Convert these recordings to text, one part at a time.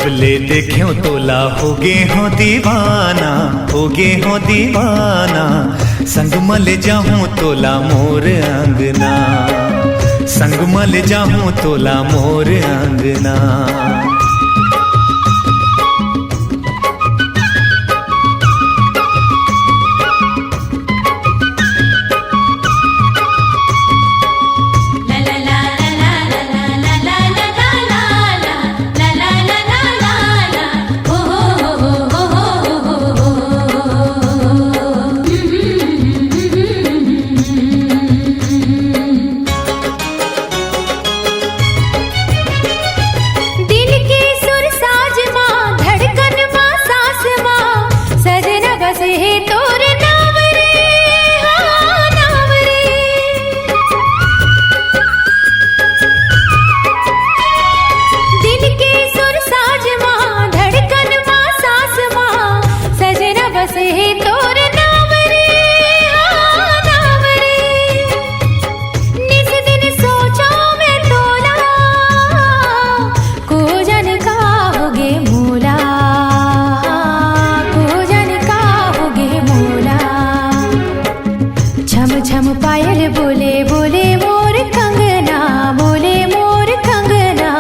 जब ले देख्यो तोला होगे हो दीवाना, होगे हो दीवाना। संग मल जाऊं तोला मोर अंगना, संग मल जाऊं तोला मोर अंगना। छम पायल बोले बोले मोर कंगना, बोले मोर कंगना।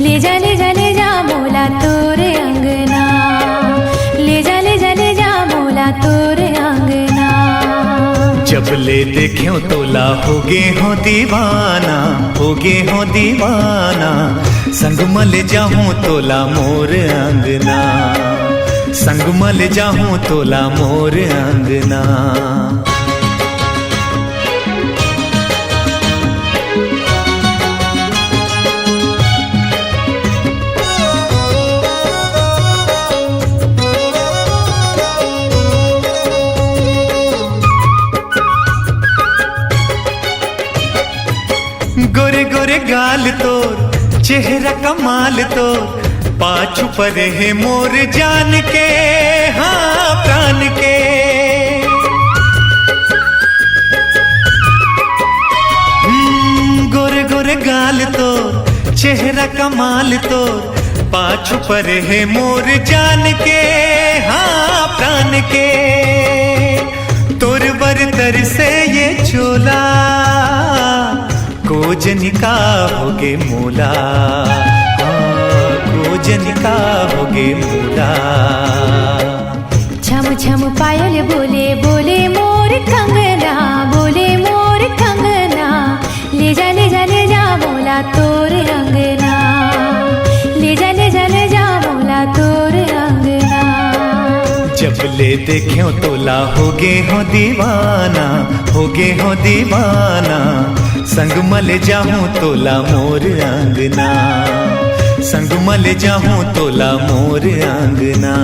ले जा ले जा ले जा मोला तोरे अंगना, ले जा ले जा ले जा मोला तोरे अंगना। जब ले देख्यो तोला होगे हो दीवाना, होगे हो दीवाना। संग मल जाऊं तोला मोर अंगना, संग मल जाऊं तोला मोर अंगना। गोरे गोरे गाल तोर, चेहरा कमाल तोर। पाछू पर है मोर जान के, हाँ प्राण के। गोरे गोरे गाल तोर, चेहरा कमाल तोर। पाछू पर है मोर जान के, हाँ प्राण के। तोर बरतर से ये चोला कोजनिका होगे मोला, कोजनिका होगे मोला। छम छम पायल बोले बोले मोर कंगना, बोले मोर कंगना। ले जा ले जा ले जा मोला तोर अंगना, ले जा ले जा ले जा मोला तोर अंगना। जब ले देख्यो तोला होगे हो दीवाना, होगे हो दीवाना। संग मल जाऊं तोला मोर अंगना, संग मल जाऊं तोला मोर अंगना।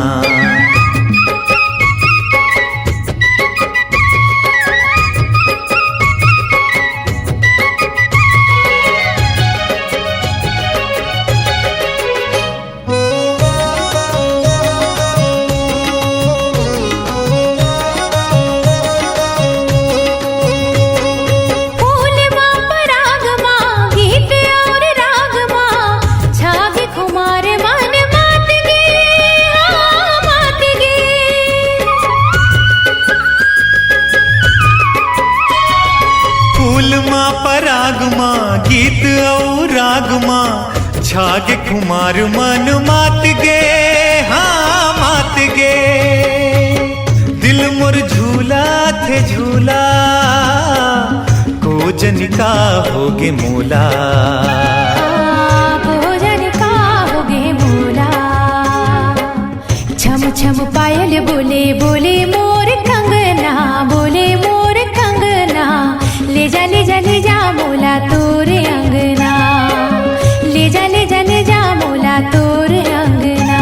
परागमा गीत और रागमा, छागे खुमार मन मात गे, हाँ मात गे। दिल मोर झूला थे झूला, कोजनिका होगे मोला, कोजनिका होगे मोला। छम छम पायल बोले बोले मोर कंगना, बोले मोर कंगना। ले जा ले जा ले जा मोला तोरे अंगना, ले जा ले जा ले जा मोला तोरे अंगना।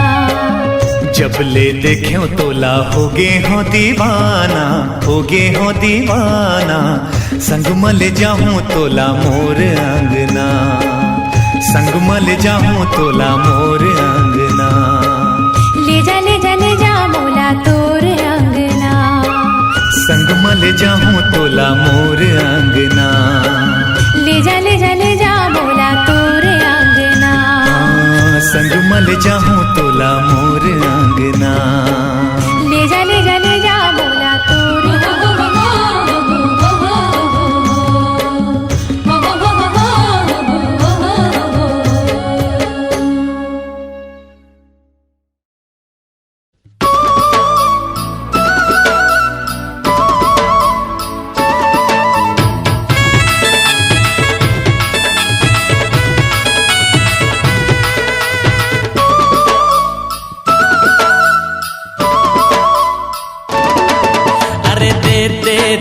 जब ले देख्यो तोला होगे हो दीवाना, होगे हो दीवाना। संग मल जाऊं तोला मोर अंगना, संग मल जाऊं तोला मोर अंगना। ले जा ले जा ले जा मोला तोरे अंगना, संग मल जाऊं तोला मोर अंगना। ले जा ले जा ले जा मोला तोरे अंगना, संग मल जाऊं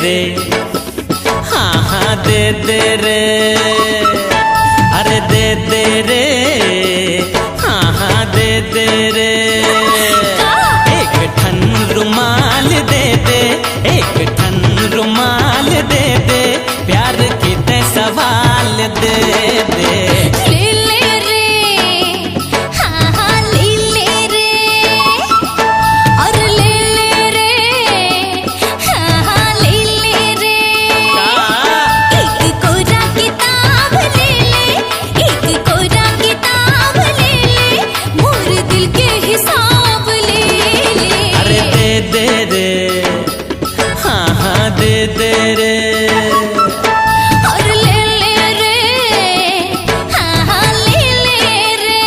रे, हाँ हाँ दे दे रे, अरे दे दे रे, हाँ हाँ दे दे रे। एक ठन रुमाल दे दे, एक ठन रुमाल दे दे, प्यार की ते सवाल दे दे। ले ले रे, हाँ हाँ ले ले रे, और ले ले रे, हाँ हाँ ले ले रे। एक कोरा किताब ले ले, एक कोरा किताब ले ले, मोर दिल के हिसाब ले ले। अरे दे दे रे, हाँ हाँ दे दे रे। और ले ले रे, हाँ हाँ ले ले रे।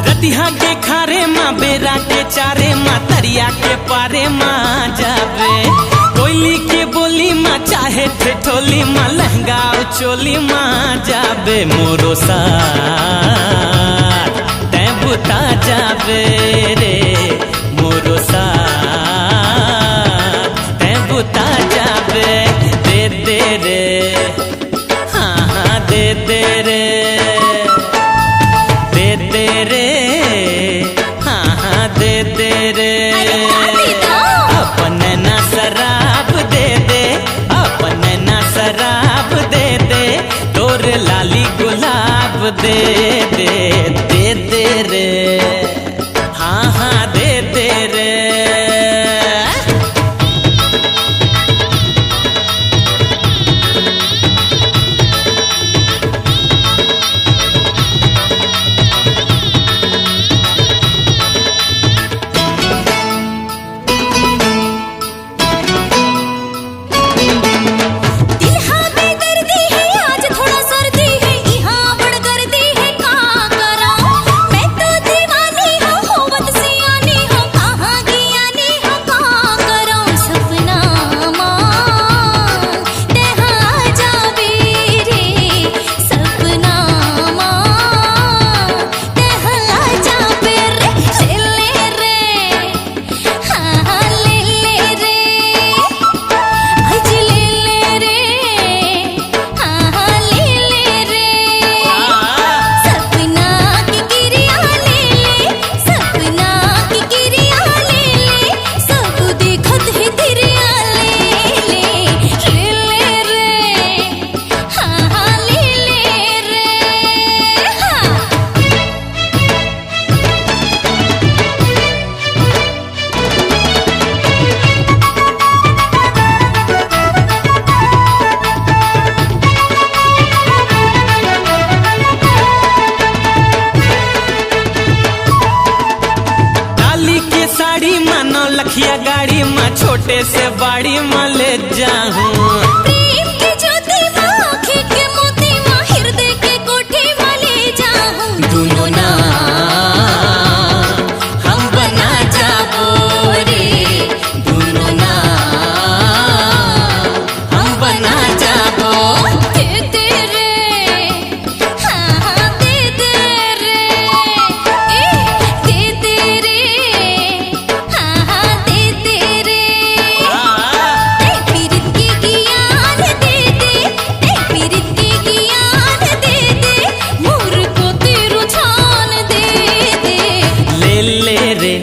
रतिहा के खारे माँ बेरा के चारे माँ तरिया के पारे माँ जावे। कोयली के बोली माँ चाहे ठेठोली माँ लहंगा चोली माँ जावे। मोरो साथ तै बुता जावे रे, मोरो साथ तै बुता जावे। दे दे रे, हाँ हाँ दे दे रे, दे दे रे, हाँ हाँ दे दे रे। अपन ना शराब दे दे, अपन ना शराब दे दे, तोर लाली गुलाब दे दे। दे दे रे, हाँ हाँ दे दे रे। दिल हाँ बेदर्दी है, आज थोड़ा सर्दी है, यहाँ बड़ गर्दी है, का कराऊं? मैं तो दीवानी हूँ, होवत सियानी हूँ, कहाँ गियानी हूँ, का कराऊं? सपना माँ तेहा जावे रे, सपना माँ तेहा जावे रे। ले ले रे, हाँ हाँ ले ले रे, आज ले ले रे, हाँ हाँ ले ले रे। सपना की किरिया ले ले, सपना की किरिया ले ले, सब देखत है तिरिया ले ले। ले ले रे, हाँ हाँ ले ले रे, हाँ। डाली के साड़ी माँ नौ लखिया गाड़ी माँ, छोटे से बाड़ी माँ ले जाऊं। प्रेम की ज्योति माँ, आँखें के मोती माँ, हृदय के कोठी माँ ले जाऊं। दुनो ना हम बना जाबो रे, दुनो ना हम बना जाबो। दे दे रे, हाँ हाँ दे दे रे, ए दे दे रे, हाँ हाँ दे दे रे। ते पीरित की ज्ञान दे दे, ते पीरित की ज्ञान दे दे, मोर को तेरू छान दे दे। ले ले रे,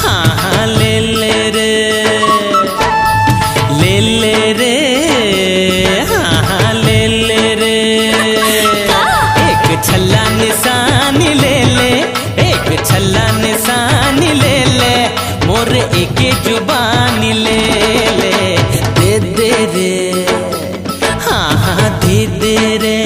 हाँ हाँ ले ले रे, ले ले रे, हाँ हाँ ले ले रे। एक छल्ला निशानी ले ले, एक छल्ला निशानी ले ले, मोर एक जुबानी ले ले। दे दे रे, हाँ हाँ दे दे रे।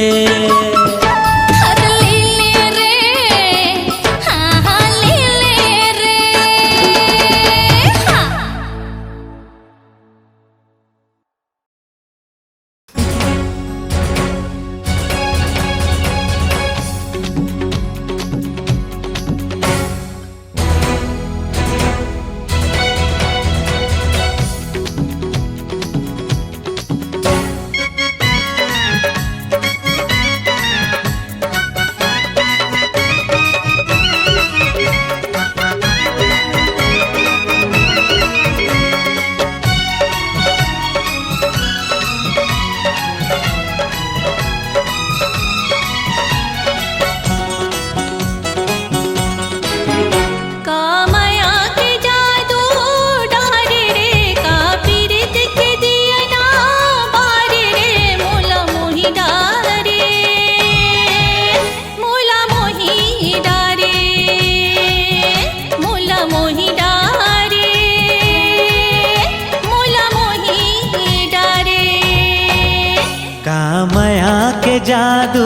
जादू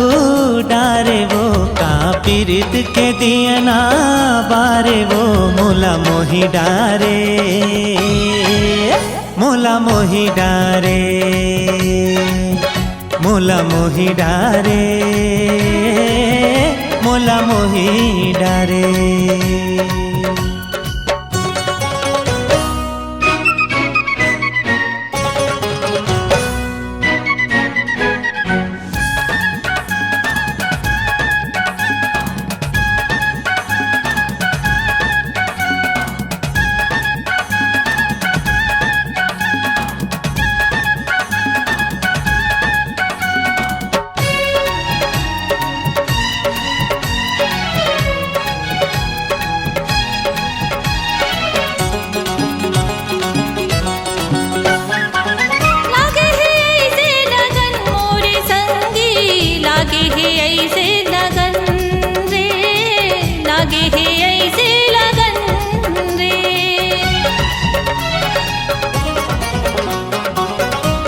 डारे वो का पीरित के दियना बारे वो मोला मोही डारे मोला मोही डारे मोला मोही डारे मोला मोही डारे।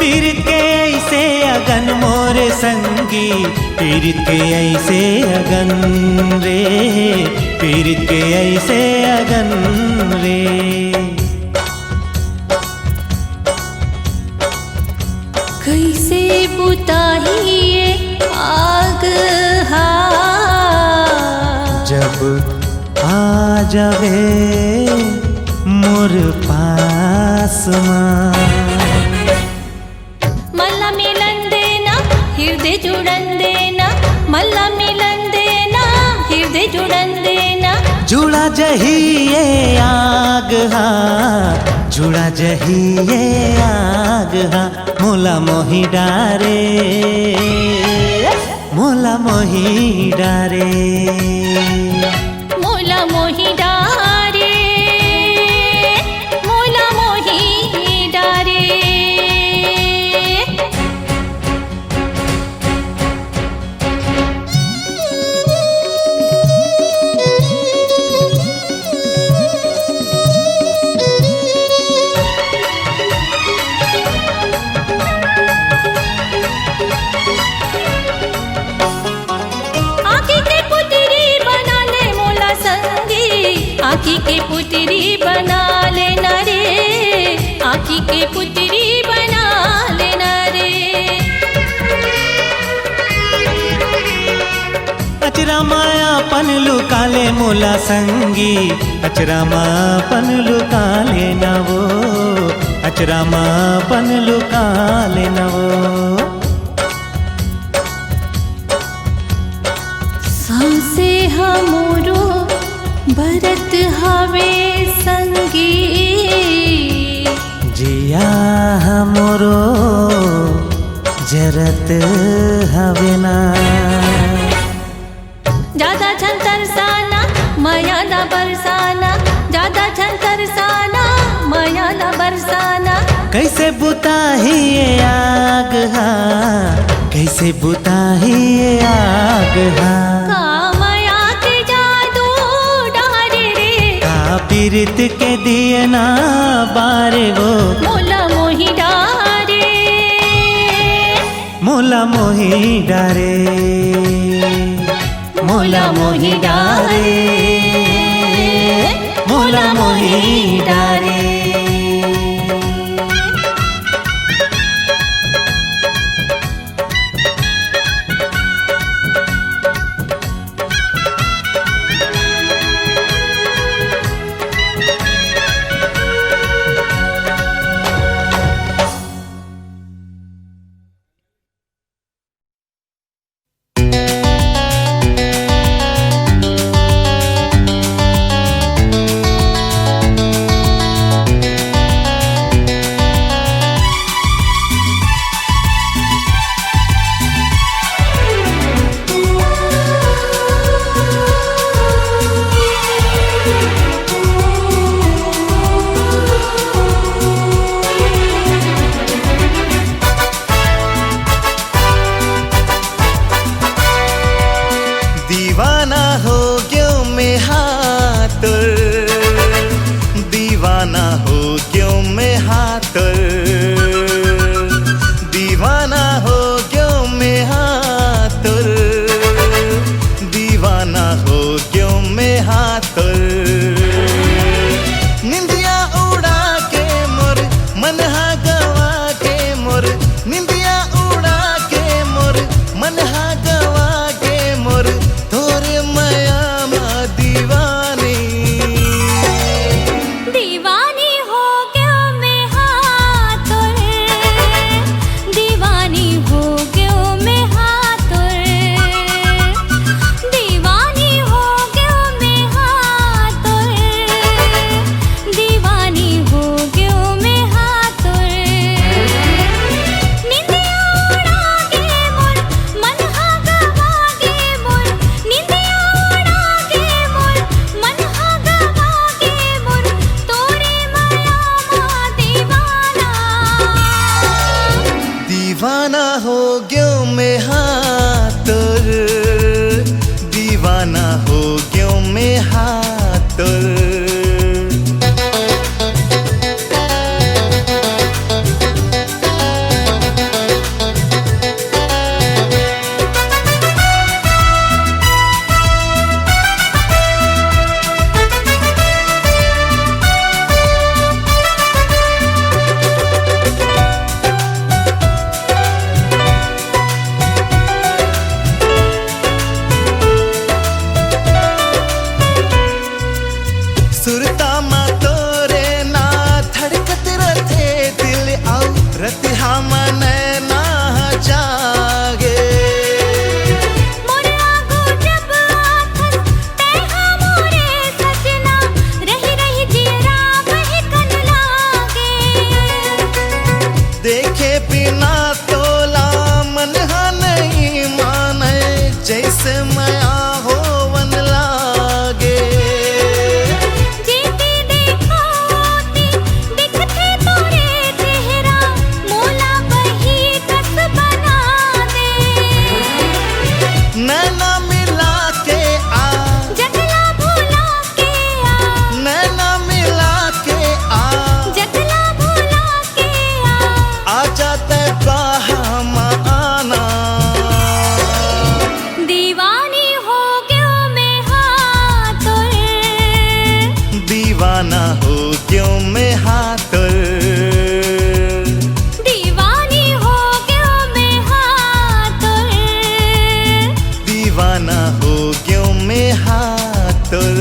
पीरित के ऐसे अगन मोरे संगी, पीरित के ऐसे अगन रे, पीरित के ऐसे अगन रे। कैसे बुताहिए आग हा, जब आ जावे मोर पास मां। मल्ला मिलन देना हृदय जुड़न देना, मल्ला मिलन देना हृदय जुड़न देना। जुड़ा जही ये आग हा, जुड़ा जही ये आग हा, मोला मोही डारे मोला मोही डारे मोला मोही डारे मोला मोही डारे। आँखी के पुतरी बना लेना रे, आँखी के पुतरी बना लेना रे। अचरा माया पन लुका ले मोला संगी, अचरा माया पन लुका लेना वो, अचरा माया पन लुका लेना वो। सांसे हमरो भरत हवे संगी, जिया हमरो जरत हवे ना। ज्यादा छन तरसाना माया ना बरसाना, ज्यादा छन तरसाना माया ना बरसाना। कैसे बुताही ये आग हा, कैसे बुताही ये आग हा। पीरित के दिए ना बारे वो मोला मोही डारे मोला मोही डारे मोला मोही डारे मोला मोही डारे। दीवाना हो गयो मैं हातुर दीवाना हो गयो मैं हातुर देखे बिना तोला मन हा नहीं माने जैसे माया हो वन लागे जीती देखोती दिखते तोरे चेहरा मोला बही कस बना दे नैना मिला के आ जगला भुला के आ नैना मिला के आ जगला भुला के आ जाते आना दीवानी हो गयो मैं हातुर दीवाना हो गयो मैं हातुर दीवानी हो गयो मैं हातुर दीवाना हो गयो मैं हातुर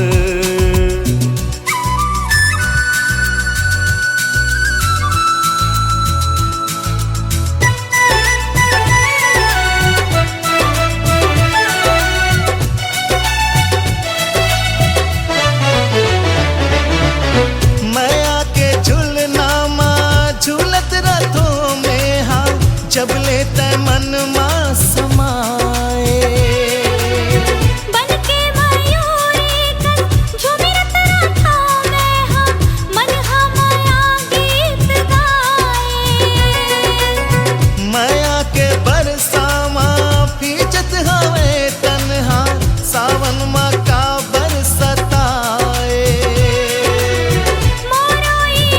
जब लेते मन मा समाए बन के मयूरी कल झूमिरत रहा मैं हाँ मन हा माया गीत गाए माया के बरसामा फीजत हवे तन्हा सावन मा का बरसताए मोरो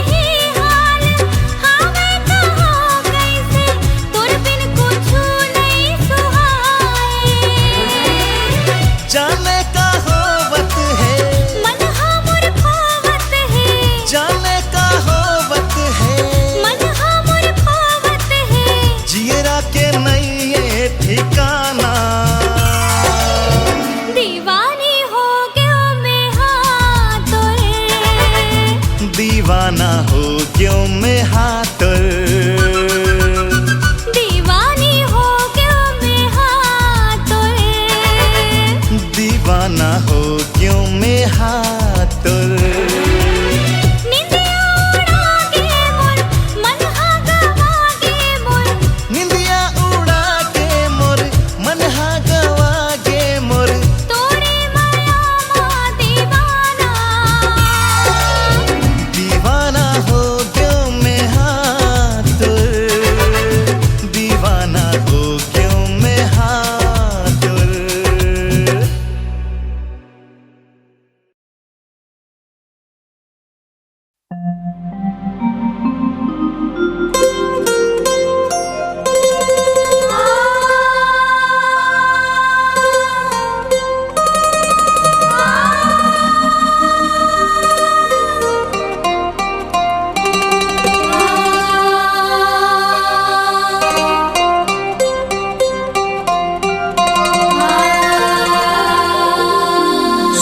ही हाल हावे कहो कैसे तुर बिन कुछु नहीं सुहाए जाने का होवत है मन हा मोर खोवत है जाने का होवत है मन हा मोर खोवत है जियरा के नहीं ये ठिकाना दीवानी हो गयो मैं हातुर दीवाना हो गयो मैं हातुर दीवानी हो गयो मैं हातुर दीवाना हो गयो मैं हातुर निंदिया उड़ा के मोर मन हा गवा के मोर निंदिया उड़ा के मोर मन हा गवा गे मोर तोरे माया मा दीवाना दीवाना हो गयो मैं हातुर दीवाना हो गयो मैं हातुर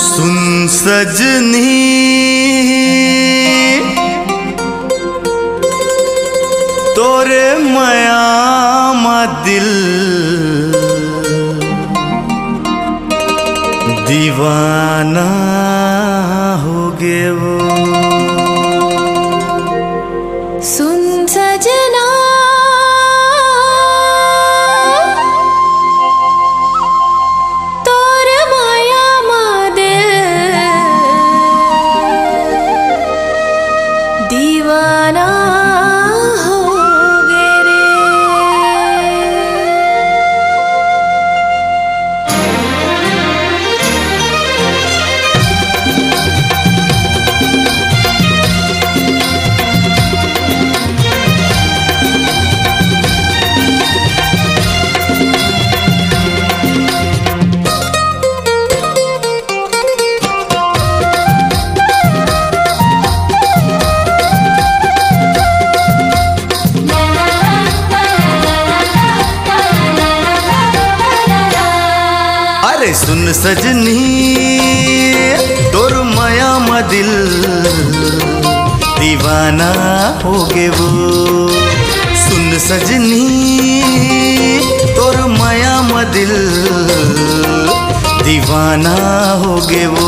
सुन सजनी तोरे माया मा दिल दीवाना हो गए वो सुन सजना तोर माया मा दिल अरे सुन सजनी तोर माया मा दिल दीवाना हो गे वो। सुन सजनी तोर माया मा दिल दीवाना हो गे वो।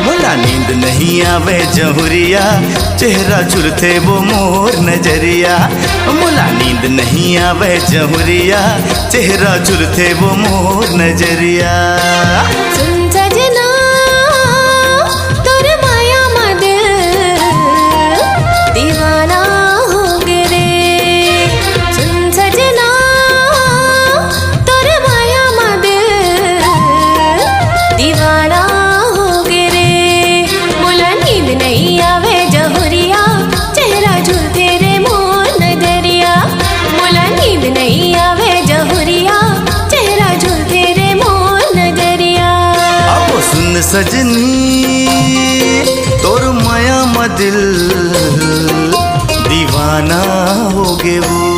मोला नींद नहीं आवे जहुरिया चेहरा चुरते वो मोर नजरिया। मोला नींद नहीं आवे जहुरिया चेहरा चुरते वो मोर नजरिया। सुन सजना तोर माया मा दिल दीवाना हो गे रे। सुन सजना तोर माया मा दिल दीवाना हो गे रे। मोला नींद नहीं आवे जहुरिया चेहरा झुलते रे मोर नजरिया। मोला नींद नहीं आवे जहुरिया चेहरा झुलते रे मोर नजरिया। अब सुन सजनी तोर माया मा दिल दीवाना हो गे वो।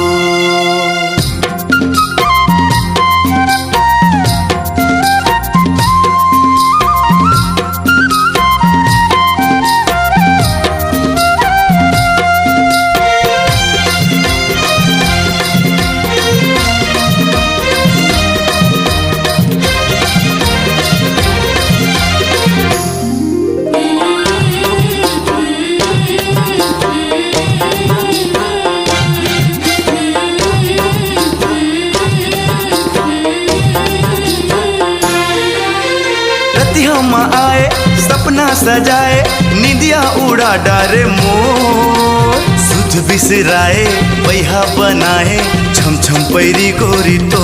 रतिया आए सपना सजाए निंदिया उड़ा डारे मोर। सुध बिसराए बैहा बनाए छम छम पैरी गोरी तो।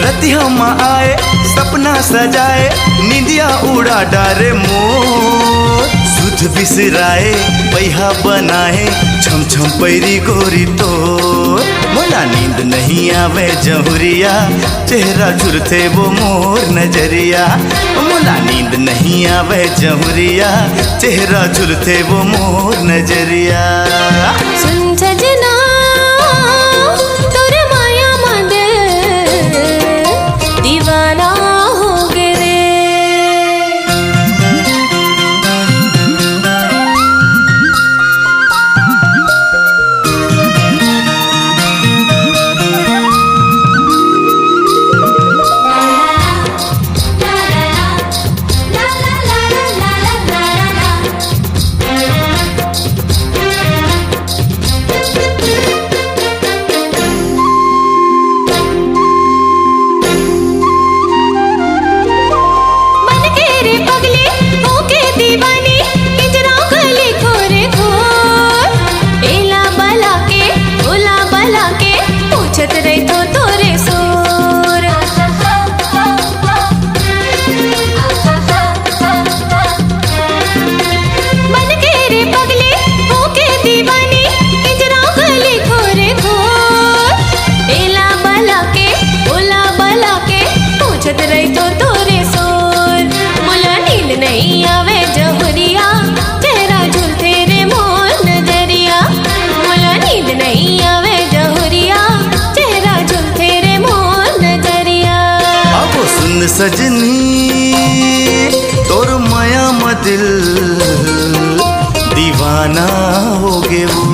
रतिया आए सपना सजाए निंदिया उड़ा डारे मोर। सुध बिसराए बैहा बनाए छम छम पैरी गोरी तो। मोला नींद नहीं आवे जहुरिया चेहरा झुरते वो मोर नजरिया। मोला नींद नहीं आवे जहुरिया चेहरा झुरते वो मोर नजरिया। सुन सजना तोर माया मा दिल दीवाना हो गे रे। सजनी तोर माया मा दिल दीवाना हो गे वो।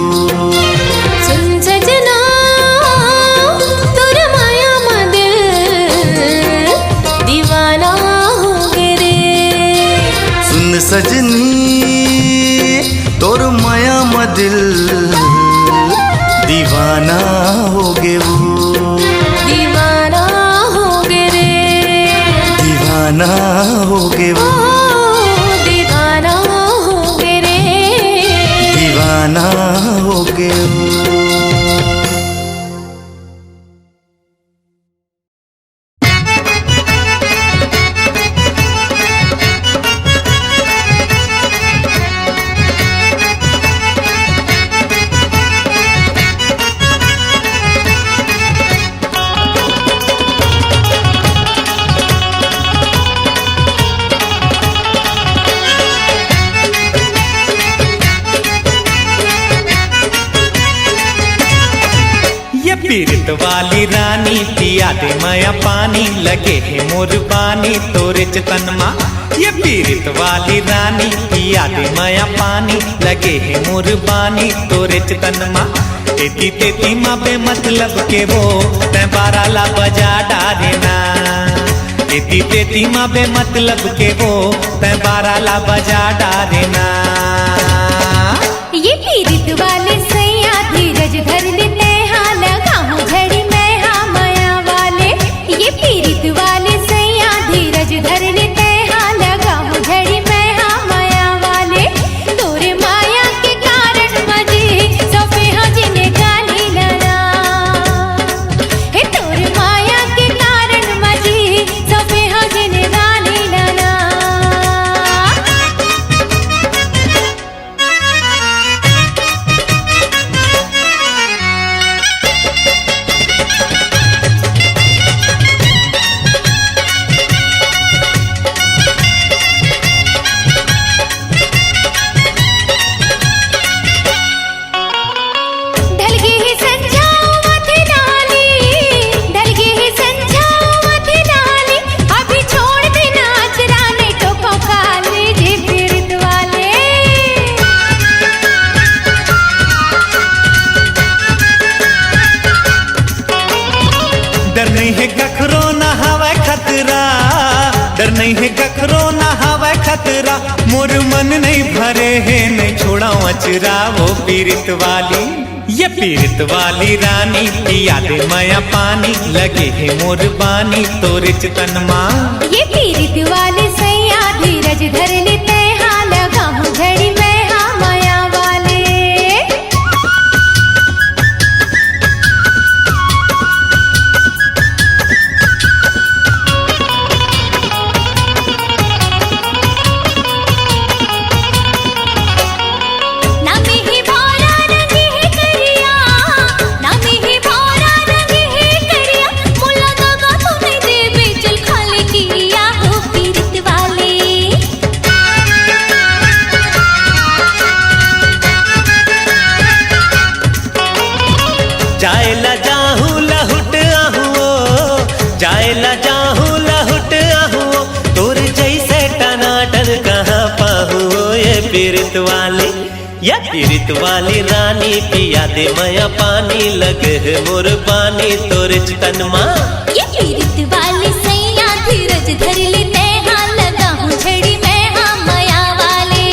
सुन सजना तोर माया मा दिल दीवाना हो गे रे। सुन सजनी तोर माया मा दिल दीवाना हो गे वो। दीवाना हो गे रे। दीवाना हो गे वो। दीवाना हो गे रे। दीवाना हो गे वो। पीरित वाली रानी पिया दे माया पानी लगे है मोर बानी तोरे चतन मा। ये पीरित वाली रानी पिया दे माया पानी लगे है मोर बानी तोरे चतन मा। तेती तेती माँ बे मतलब के वो तै बारा ला बजा डारे ना। तेती तेती माँ बे मतलब के वो तै बारा ला बजा डारे ना। ये पीरित वाले सैया धीरज धर लेते हाँ लगाऊं झड़ी मैं हाँ माया वाले। ये पीरित वाले सैया धीरज धर लेते हाँ लगाऊं झड़ी मैं हाँ माया वाले। तोरे माया के कारण मजे सफे हाँ जिन्हें गाली लड़ा। हे तोरे माया के कारण मजे सफे हाँ जिन्हें गाली लड़ा। डर नहीं है कखरो ना हवा खतरा, डर नहीं है कखरो ना हवा खतरा। मोर मन नहीं भरे है नहीं छोड़ा अचरा वो पीरित वाली। ये पीरित वाली रानी पिया दे माया पानी लगे है मोर बानी तोरे चतन मा। ये पीरित वाले सैया धीरज धर लेते हाँ लगाऊं झड़ी मैं हाँ माया वाले। जायला जाहू लहुट आहुओ, जायला जाहू लहुट आहुओ। तोर जैसे टनाटन कहाँ पाहुओ ये पीरित वाली। ये पीरित वाली रानी पिया दे माया पानी लगे है मोर पानी तोर चतन मा। ये पीरित वाले सैया धीरज धर लेते हाँ लगाऊं झड़ी मैं हाँ माया वाले।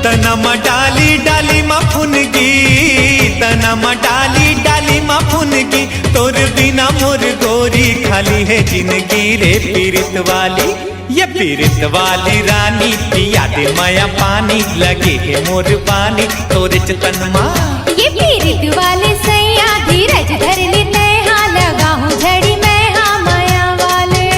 तनमा डाली डाली मा फुनगी, तनमा डाली डाली मा फुनगी। तोर बिना मोर गोरी खाली है जिंदगी रे पीरित वाली। ये पीरित वाली रानी पिया दे माया पानी लगे है मोर पानी तोरे चतन मा। ये पीरित वाले सैया धीरज धर लेते हाँ लगाऊं झड़ी मैं हाँ माया वाले।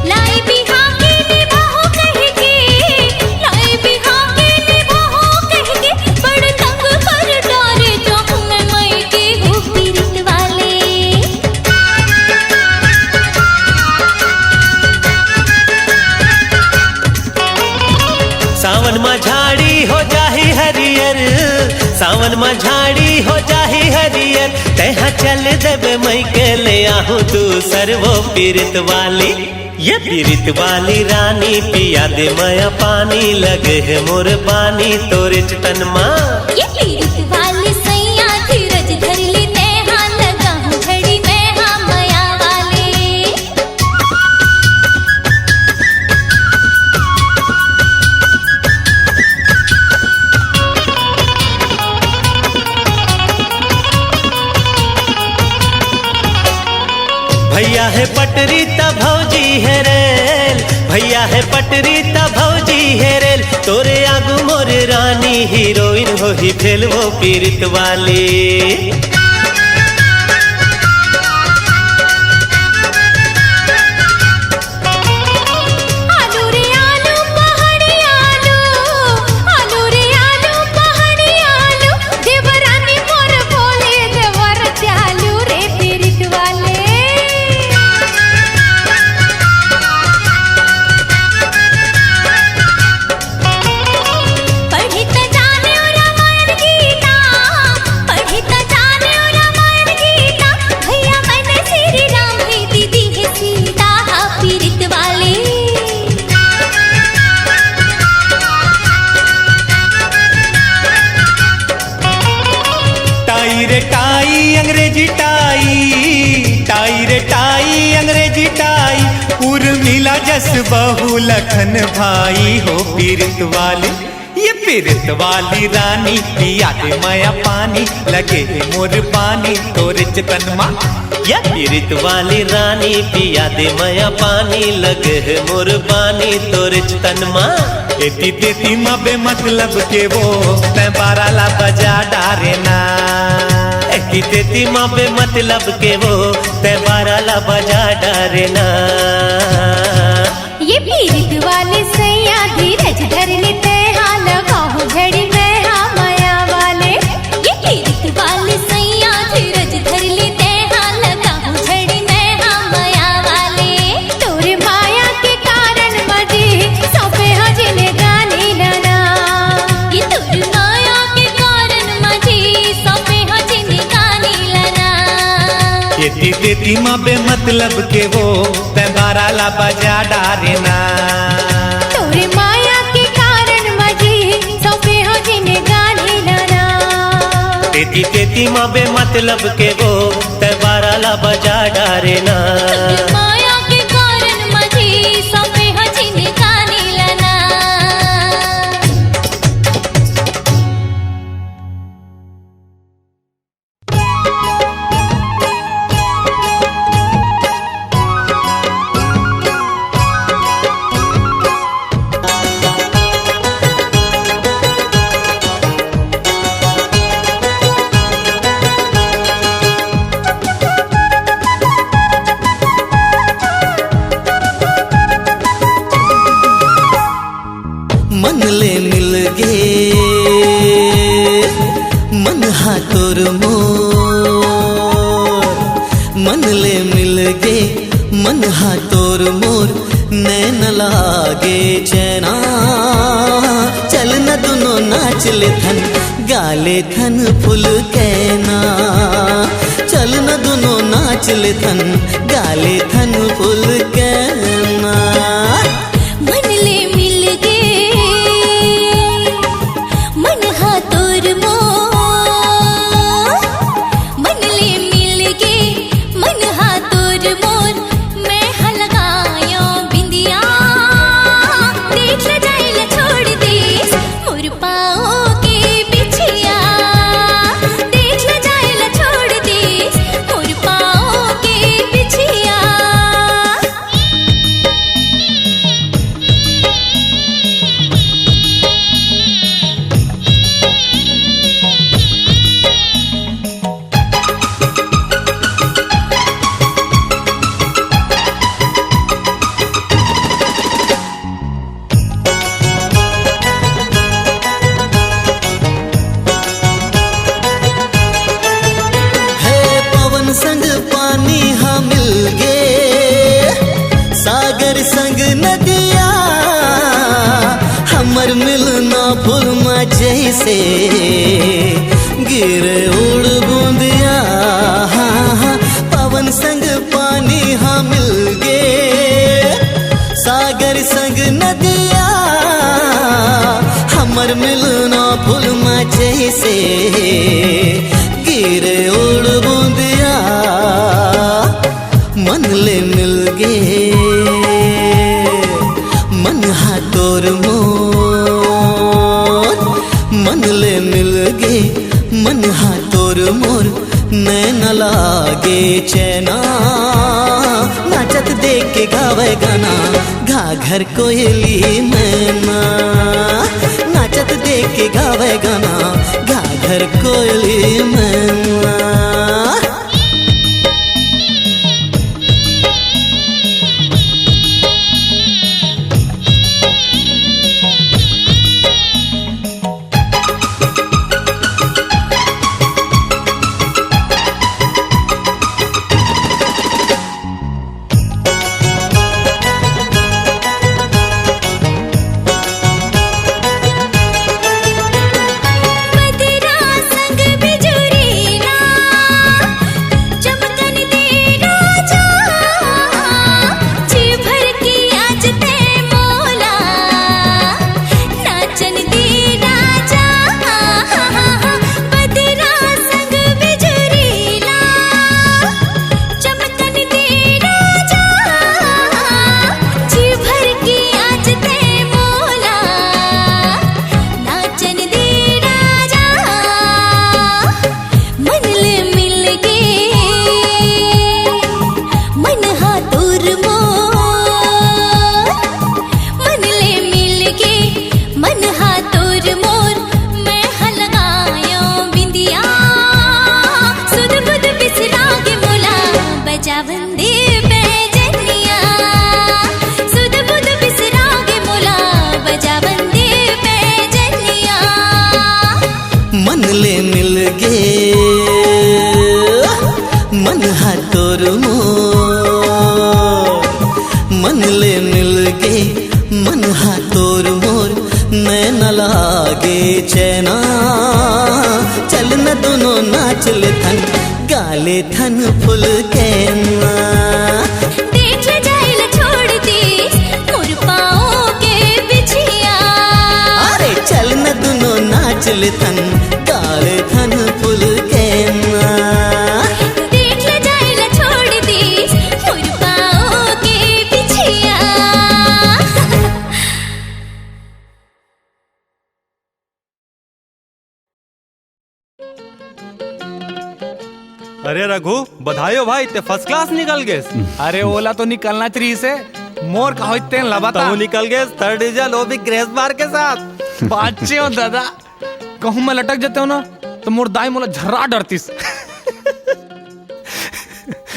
लाई बिहा के निभाओ कह के, लाई बिहा के निभाओ कह के। बड़ तंग कर डारे जाऊं मैं मई के हो पीरित वाले। सावन मा झाड़ी हो जाही हरियर, सावन मा झाड़ी हो जाही हरियर। तैहा चल देवे मई के ले आहू दूसर वो पीरित वाली। ये पीरित वाली रानी पिया दे माया पानी लगे है मोर पानी तोरे चतन मा। ये पीरित वाले सैया धीरज धर लेते हाँ लगाऊं झड़ी मैं हाँ माया वाले। भैया है पटरी त भौजी है रेल, भैया है पटरी त भौजी है रेल, तोरे आगू मोर रानी हीरोइन हो ही फेल वो पीरित वाली। अंग्रेजी टाई, टाई रे टाई अंग्रेजी टाई, उर्मिला जस बहू लखन भाई हो पीरित वाली। ये पीरित वाली रानी पिया दे माया पानी, लगे मोर पानी तोरे चतन माँ। या पीरित वाली रानी पिया दे माया पानी, लगे मोर पानी तोरे चतन माँ। एती तेती माँ बे मतलब के वो तै बारा ला बजा डारे ना, एती तेती माँ बे मतलब के वो तै बारा ला बजा डारे ना। ये पीरित वाले सैया धीरज धर लेते हाँ लगाओ घड़ी में हाँ माया वाले। ये पीरित वाले सैया धीरज धर लेते हाँ लगाओ घड़ी में हाँ माया वाले। तोरे माया के कारण मजे सौंपे हाँ जिन्हें गाने लाना, ये तोरे माया के कारण मजे सौंपे हाँ जिन्हें गाने लाना। एती तेती माँ बे मतलब के वो तै बारा ला बजा डारे ना, तोरे माया के कारण मजे सौंपे हो जिन्हें गाने लाना। तेती तेती माँ बे मतलब के वो तै बारा ला बजा डारे ना। तोरे माया के कारण मजे सौंपे हो जिन्हें गाने लाना। मन ले मिल गे मन हा तोर मोर, मन ले मिल गे मन हा तोर मोर, नैन लागे चैना। चल न दोनों नाच ले थन गाले थन फुल कहना, चल न दोनों नाच ले थन गाले थन फुल कहना। मन ले मिल गे मन हा तोर मोर, मन ले मिल गे मन हा तोर मोर, मैं हा लगायो बिंदिया देख ले जाए ले छोड़ दे मोर पाँव के बिछिया, देख ले जाए ले छोड़ दे मोर पाँव के बिछिया। है पवन संग पानी हाँ मिल गे, सागर संग नदिया, हमर मिलना फूल में जैसे गिरे उड़ बूंदिया। हाँ हाँ पवन संग पानी हाँ मिल गे, सागर संग नदिया, हमर मिलना फूल में जैसे गिरे उड़ बूंदिया। मन ले मिल गे मन हा तोर मोर, मन ले मिल गे मन हा तोर मोर, नैन लागे चैना। देख के गावे गाना घाघर कोयली मैना, नाचत देख के गावे गाना घाघर कोयली मैना। चैना चल न दोनों नाच ले थन गाले थन फुल कहना। देख जाइल छोड़ दी मोर पाँव के बिछिया, अरे चल न दोनों नाच ले थन गाले थन फुल कहना। देख जाइल छोड़ दी मोर पाँव के बिछिया। अरे रघु बधाई हो भाई, ते फर्स्ट क्लास निकल गए। अरे ओला तो निकलना चाहिए से मोर का होते हैं लबाता तू निकल गए थर्ड डिवीजन वो भी ग्रेस बार के साथ। बाचे हो दादा, कहूँ मैं लटक जाते हो ना तो मोर दाई मोला झर्रा डरतीस।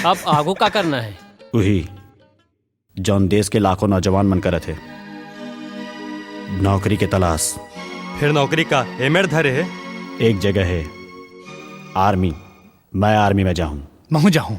अब आगो का करना है? वही जौन देश के लाखों नौजवान मन करे थे, नौकरी के तलाश। फिर नौकरी का एमएड धरे है? एक जगह है आर्मी, मैं आर्मी में जाऊं। मैं जाऊं।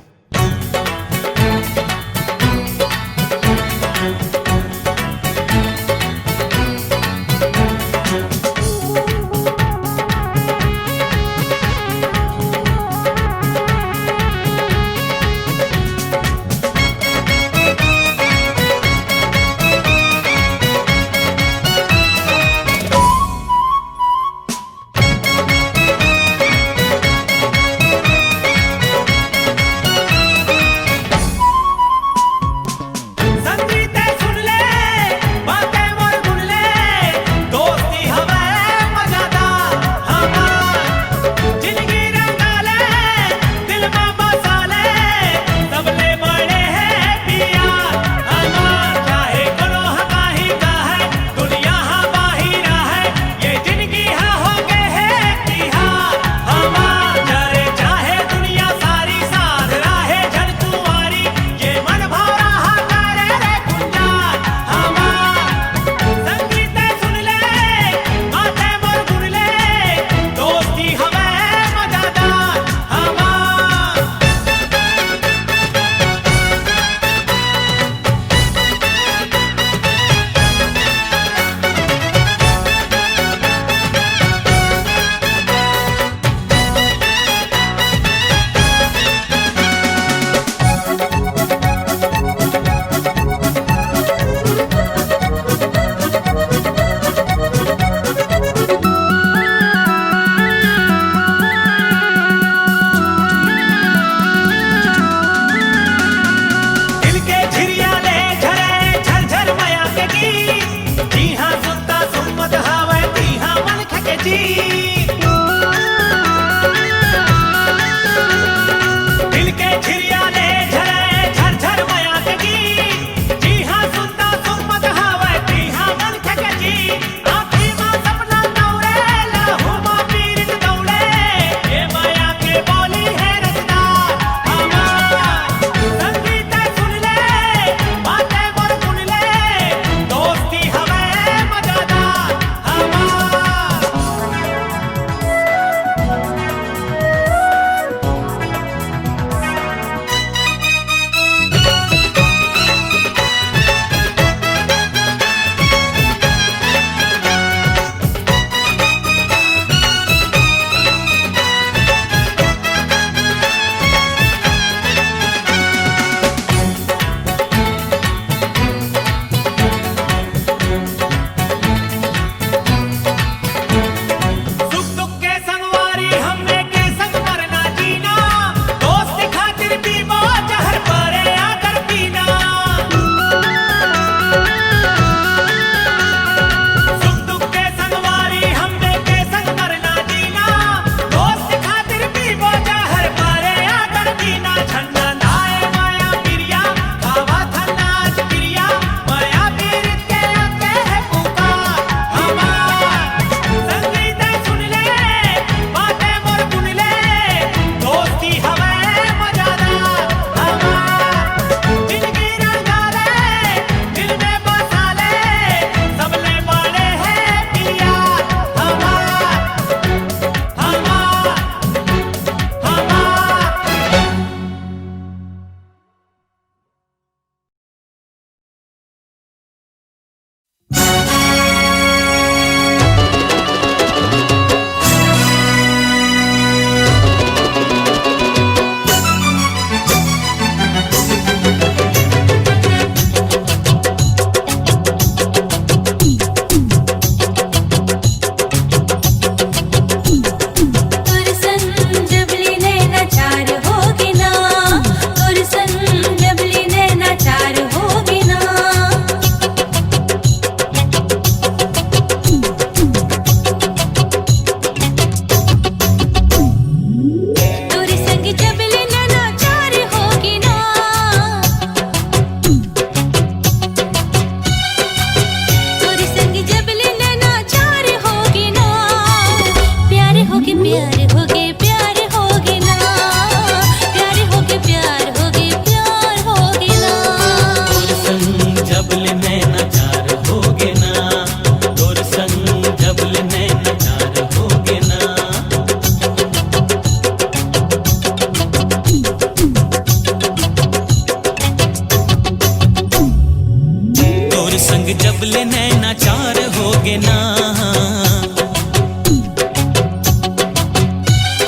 ले नैना चार होगे ना,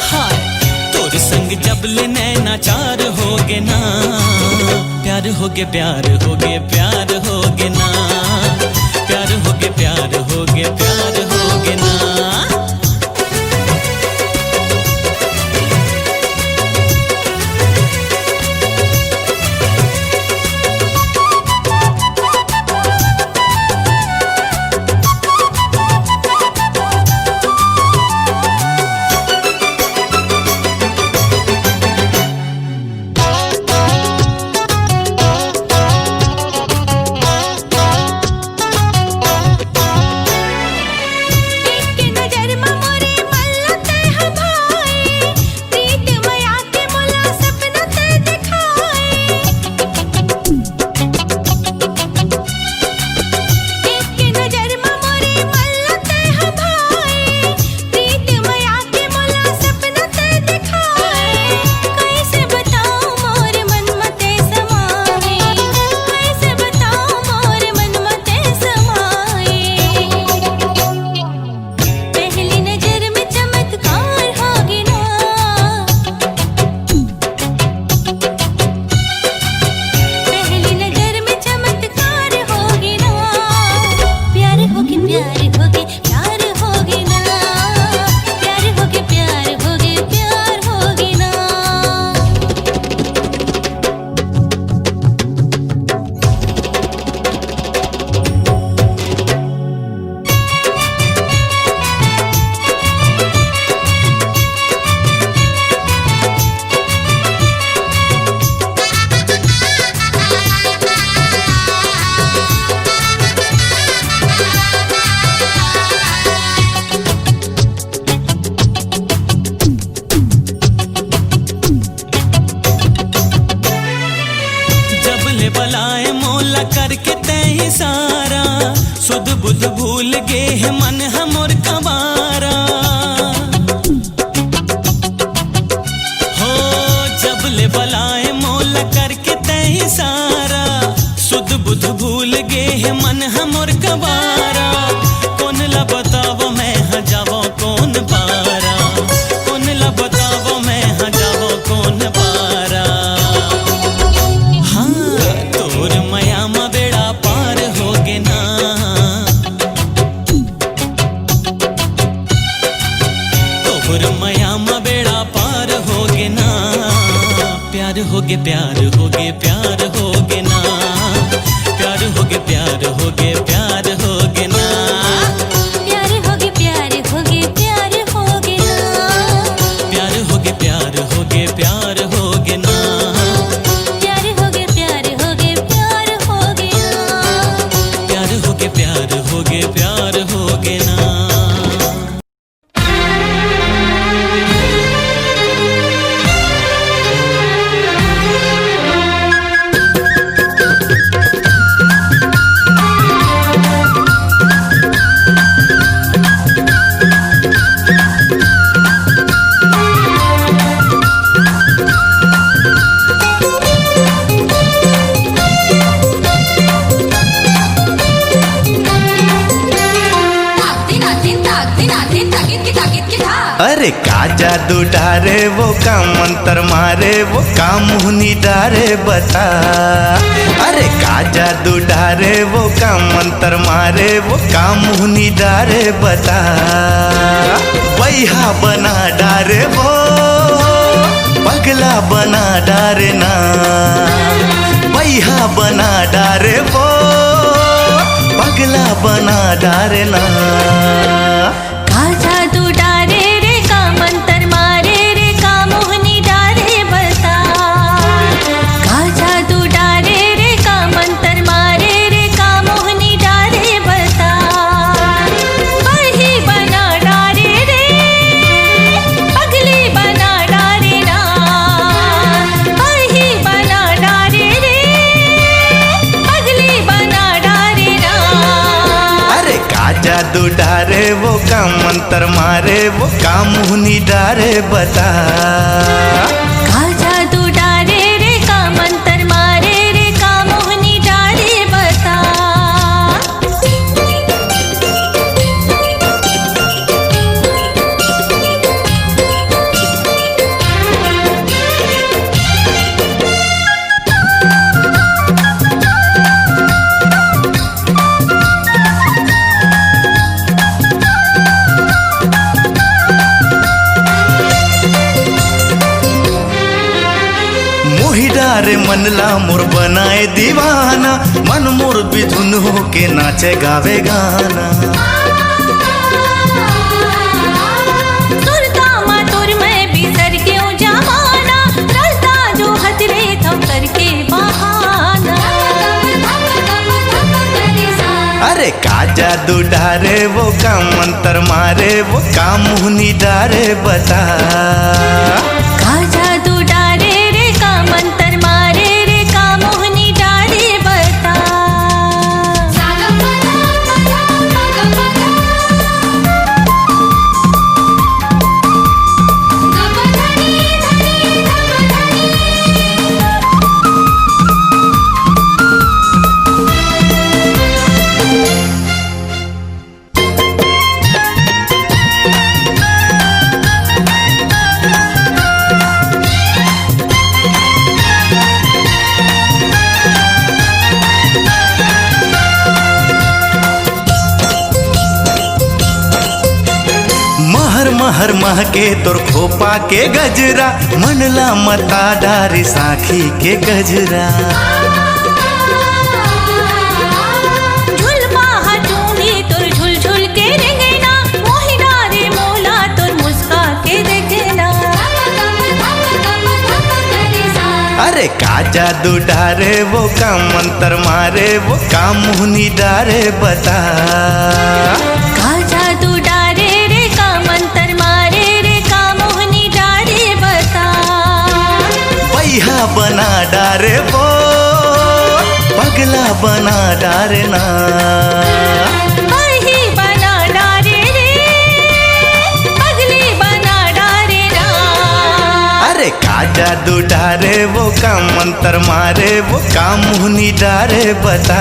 हाय तोर संग जब ले नैना चार होगे ना, प्यार होगे प्यार होगे प्यार होगे ना, प्यार होगे प्यार होगे प्यार होगे ना। बलाए मोला करके तय सारा, सुध बुध भूल गे है मन हमोर कबारा, हो जब ले बलाए मोला करके तय सारा, सुध बुध भूल गे है मन हमोर कबारा, कौन ला बतावो मैं हाँ जावो कौन पारा, कौन ला बतावो मैं हाँ जावो कौन पारा। तोर मया मा बेड़ा पार होगे ना, तोर मया मा बेड़ा पार होगे ना, प्यार होगे प्यार होगे प्यार होगे ना, प्यार होगे प्यार होगे प्यार होगे ना, प्यार होगे प्यार होगे प्यार होगे ना, प्यार होगे प्यार होगे प्यार होगे ना, प्यार होगे प्यार होगे प्यार होगे ना, प्यार होगे प्यार होगे प्यार होगे ना। अरे का जादू डारे वो का मंत्र मारे वो का मुहनी डारे बता, अरे का जादू डारे वो का मंत्र मारे वो का मुहनी डारे बता, बैहा बना डारे वो पगला बना डारे ना, बैहा बना डारे वो पगला बना डारे ना। का जादू डारे रे का मंत्र मारे रे का मोहनी डारे बता, का जादू डारे रे का मंत्र मारे रे का मोहनी डारे बता, वही बना डारे रे पगली बना डारे ना, वही बना डारे रे पगली बना डारे ना। अरे का जादू डारे वो का मंत्र मारे वो का मुहनी डारे बता, का जादू डारे रे का मंत्र मारे रे का मोहनी डारे बता। मनला मोर बनाए दीवाना, मन मोर बिधुन हो के नाचे गावे गाना। सुरता मातुर मैं बिसर क्यों जमाना, रलता जो हजरे थम करके बहाना। अरे का जादू डारे वो का मंत्र मारे वो का मुहनी डारे बता। का जादू डारे रे का मंत्र मारे रे का मोहनी डारे बता। महर महर महके तोर खोपा के गजरा, मनला मता डारी साखी के गजरा। झुलवा हटूनी तोर झुल झुल के रेंगना, मोही डारे मोला तोर मुस्का के देखना। अरे का जादू डारे वो का मंत्र मारे वो का मुहनी डारे बता। का जादू डारे रे का मंत्र मारे रे का मोहनी डारे बता। पैहा बना डारे वो पगला बना डारे ना। वही बना डारे रे पगली बना डारे ना। अरे का जादू डारे वो का मंत्र मारे वो का मुहनी डारे बता।